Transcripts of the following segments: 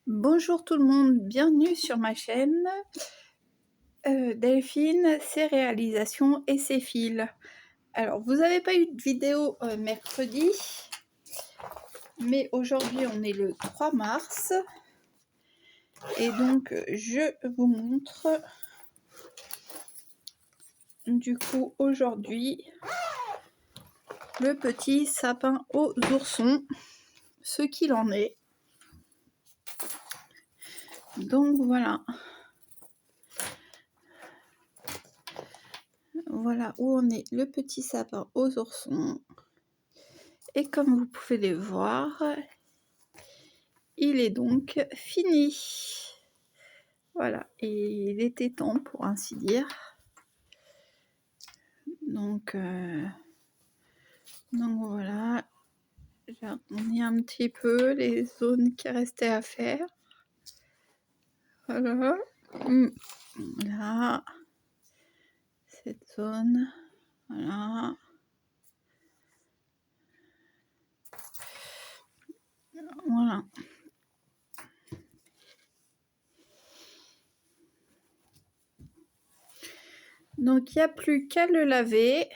Bonjour tout le monde, bienvenue sur ma chaîne Delphine, ses réalisations et ses fils. Alors, vous n'avez pas eu de vidéo mercredi, mais aujourd'hui on est le 3 mars. Et donc, je vous montre du coup aujourd'hui le petit sapin aux oursons, ce qu'il en est. Donc voilà. Voilà où en est le petit sapin aux oursons. Et comme vous pouvez le voir, il est donc fini. Voilà, et il était temps pour ainsi dire. Donc voilà, j'ai arrondi un petit peu les zones qui restaient à faire. Voilà. Là, cette zone, voilà. Voilà. Donc il n'y a plus qu'à le laver.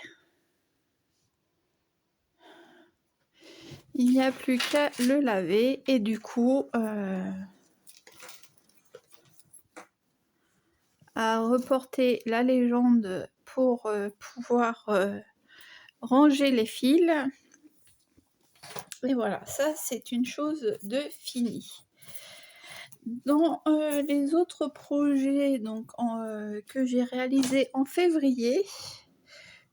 Il n'y a plus qu'à le laver et du coup à reporter la légende pour pouvoir ranger les fils. Et voilà, ça c'est une chose de fini. Dans les autres projets donc, que j'ai réalisés en février,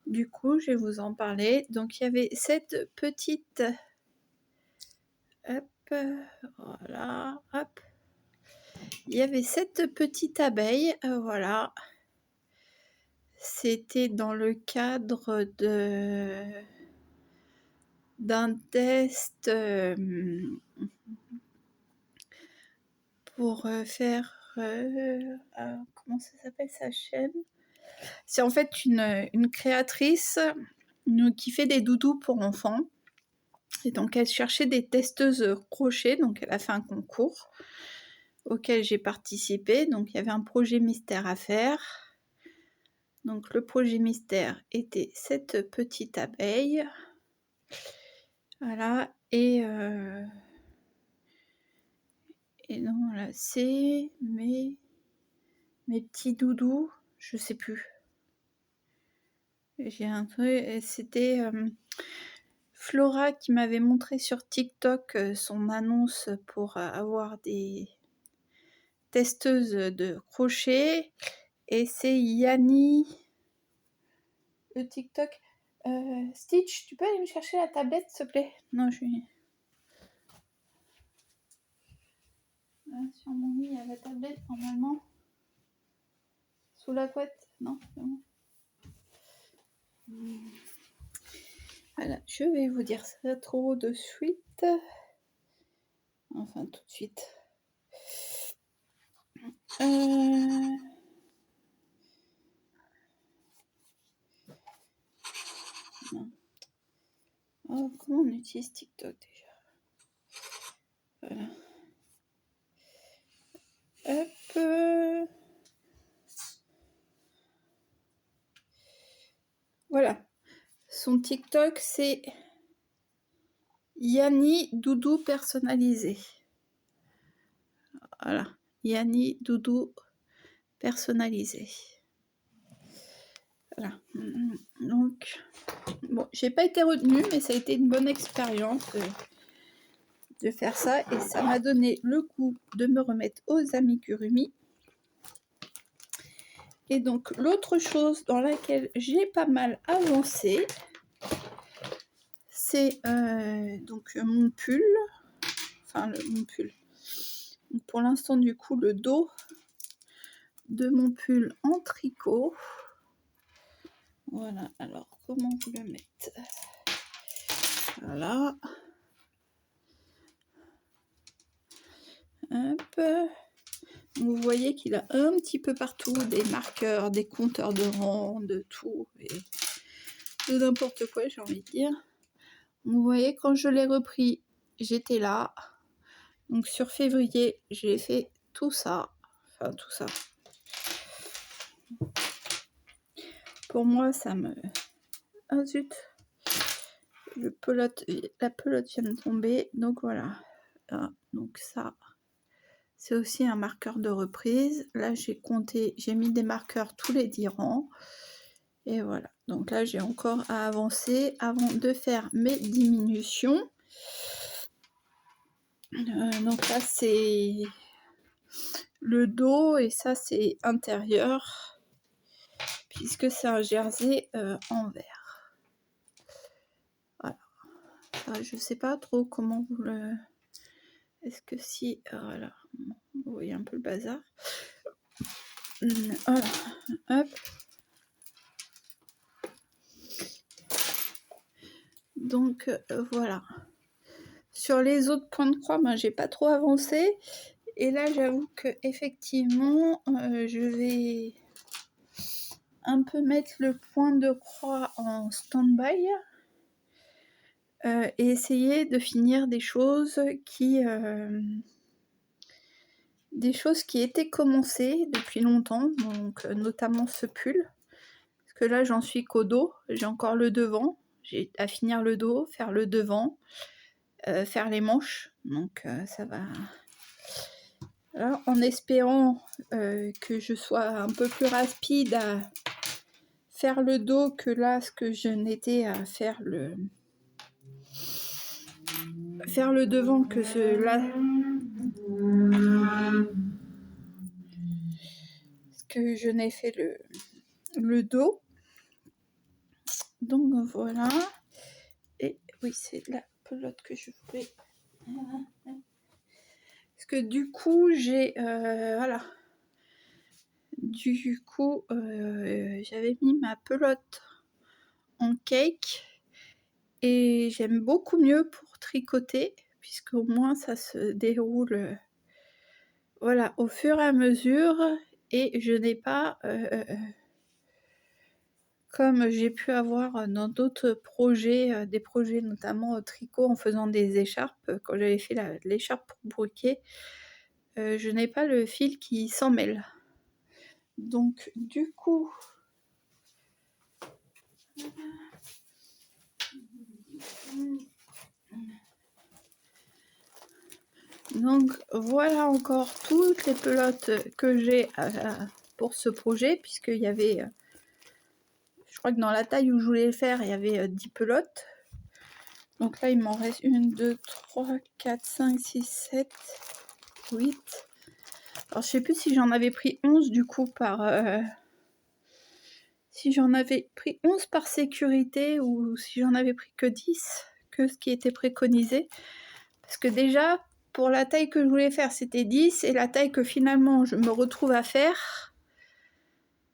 du coup je vais vous en parler. Donc il y avait cette petite... Hop, voilà, hop. Il y avait cette petite abeille, voilà. C'était dans le cadre d'un test pour faire... comment ça s'appelle sa chaîne? C'est en fait une créatrice qui fait des doudous pour enfants. Et donc elle cherchait des testeuses crochet, donc elle a fait un concours auquel j'ai participé. Donc il y avait un projet mystère à faire. Donc le projet mystère était cette petite abeille. Voilà, et donc voilà, c'est mes petits doudous, je sais plus. J'ai un truc, c'était Flora qui m'avait montré sur TikTok son annonce pour avoir des testeuses de crochet. Et c'est Yanni, le TikTok. Stitch, tu peux aller me chercher la tablette, s'il te plaît? Non, je suis... sur mon lit, il y a la tablette, normalement. Sous la couette? Non, c'est bon. Voilà, je vais vous dire ça trop de suite. Enfin, tout de suite. Non. Oh, comment on utilise TikTok déjà? Voilà. Hop. Voilà. Son TikTok, c'est Yanni Doudou personnalisé. Voilà. Yanni Doudou personnalisé. Voilà. Donc, bon, j'ai pas été retenue, mais ça a été une bonne expérience de faire ça. Et ça m'a donné le coup de me remettre aux amigurumi. Et donc, l'autre chose dans laquelle j'ai pas mal avancé, c'est donc mon pull. Enfin, mon pull. Donc, pour l'instant, du coup, le dos de mon pull en tricot. Voilà, alors comment vous le mettre? Voilà. Hop. Vous voyez qu'il a un petit peu partout des marqueurs, des compteurs de rang, de tout, et de n'importe quoi, j'ai envie de dire. Vous voyez, quand je l'ai repris, j'étais là. Donc sur février, j'ai fait tout ça. Enfin, tout ça. Pour moi, ça me... Ah zut! La pelote vient de tomber. Donc voilà. Donc ça, c'est aussi un marqueur de reprise. Là, j'ai compté, j'ai mis des marqueurs tous les 10 rangs. Et voilà. Donc là, j'ai encore à avancer avant de faire mes diminutions. Donc là, c'est le dos et ça, c'est intérieur. Puisque c'est un jersey en vert. Voilà. Je sais pas trop comment vous le... Est-ce que si... voilà. Vous voyez un peu le bazar. Voilà. Hop. Donc voilà. Sur les autres points de croix, ben, j'ai pas trop avancé. Et là, j'avoue que effectivement, je vais un peu mettre le point de croix en stand-by et essayer de finir des choses qui étaient commencées depuis longtemps, donc notamment ce pull. Parce que là, j'en suis qu'au dos. J'ai encore le devant. J'ai à finir le dos, faire le devant, faire les manches. Donc ça va. Alors, en espérant que je sois un peu plus rapide à faire le dos que là, ce que je n'étais à faire le devant que là, ce que je n'ai fait le dos. Donc voilà. Et oui, c'est la pelote que je voulais. Parce que du coup, j'ai voilà. Du coup, j'avais mis ma pelote en cake et j'aime beaucoup mieux pour tricoter puisque au moins ça se déroule voilà au fur et à mesure et je n'ai pas comme j'ai pu avoir dans d'autres projets, des projets notamment au tricot en faisant des écharpes, quand j'avais fait l'écharpe pour Brooké, je n'ai pas le fil qui s'en mêle. Donc du coup, voilà encore toutes les pelotes que j'ai pour ce projet, puisqu'il y avait, je crois que dans la taille où je voulais le faire, il y avait 10 pelotes. Donc là, il m'en reste 1, 2, 3, 4, 5, 6, 7, 8. Alors, je sais plus si j'en avais pris 11 du coup par... si j'en avais pris 11 par sécurité ou si j'en avais pris que 10, que ce qui était préconisé. Parce que déjà, pour la taille que je voulais faire, c'était 10 et la taille que finalement je me retrouve à faire,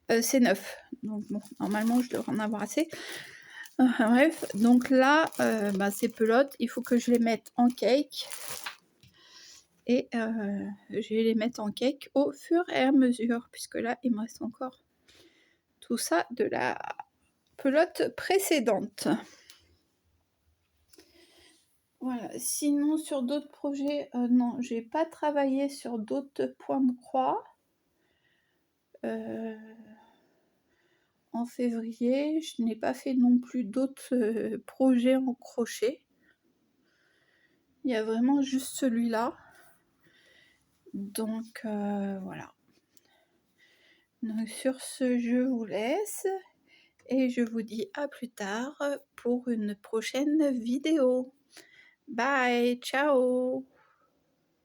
c'est 9. Donc bon, normalement, je devrais en avoir assez. Bref, donc là, ces pelotes, il faut que je les mette en cake. Et je vais les mettre en cake au fur et à mesure, puisque là, il me reste encore tout ça de la pelote précédente. Voilà, sinon sur d'autres projets, non, j'ai pas travaillé sur d'autres points de croix. En février, je n'ai pas fait non plus d'autres projets en crochet. Il y a vraiment juste celui-là. Donc voilà. Donc sur ce, je vous laisse et je vous dis à plus tard pour une prochaine vidéo. Bye, ciao!